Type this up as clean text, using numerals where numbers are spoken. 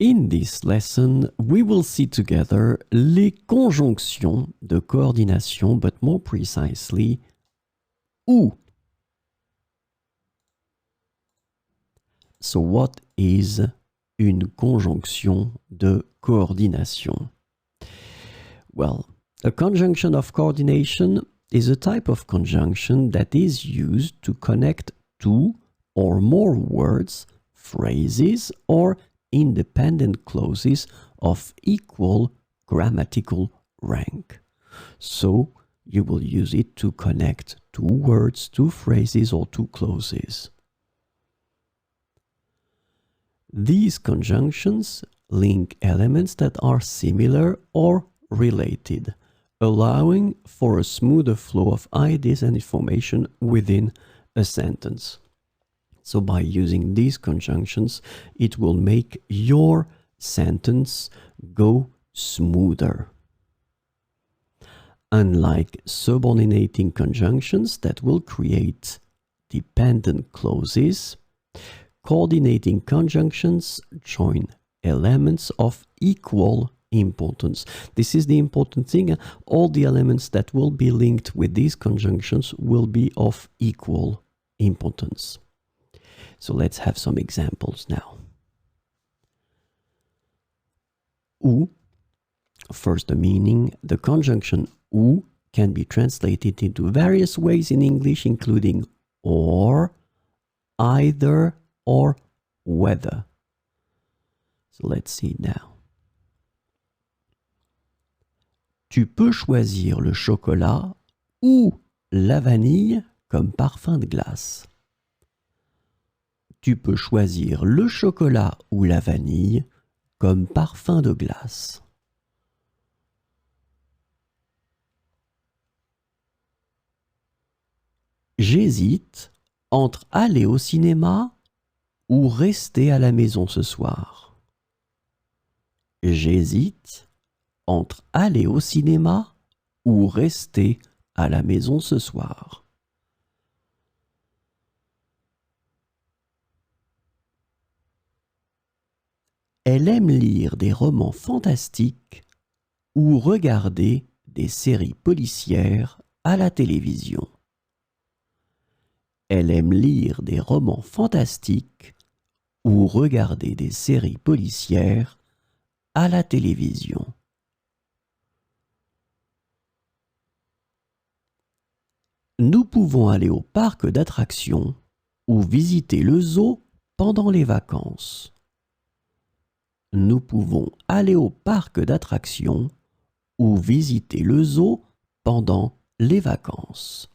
In this lesson, we will see together les conjonctions de coordination, but more precisely, ou. So what is une conjonction de coordination? Well, a conjunction of coordination is a type of conjunction that is used to connect two or more words, phrases, or independent clauses of equal grammatical rank. So, you will use it to connect two words, two phrases, or two clauses. These conjunctions link elements that are similar or related, allowing for a smoother flow of ideas and information within a sentence. So by using these conjunctions, it will make your sentence go smoother. Unlike subordinating conjunctions that will create dependent clauses, coordinating conjunctions join elements of equal importance. This is the important thing. All the elements that will be linked with these conjunctions will be of equal importance. So let's have some examples now. Ou, first the meaning. The conjunction ou can be translated into various ways in English, including or, either, or whether. So let's see now. Tu peux choisir le chocolat ou la vanille comme parfum de glace. Tu peux choisir le chocolat ou la vanille comme parfum de glace. J'hésite entre aller au cinéma ou rester à la maison ce soir. J'hésite entre aller au cinéma ou rester à la maison ce soir. Elle aime lire des romans fantastiques ou regarder des séries policières à la télévision. Elle aime lire des romans fantastiques ou regarder des séries policières à la télévision. Nous pouvons aller au parc d'attractions ou visiter le zoo pendant les vacances. Nous pouvons aller au parc d'attractions ou visiter le zoo pendant les vacances.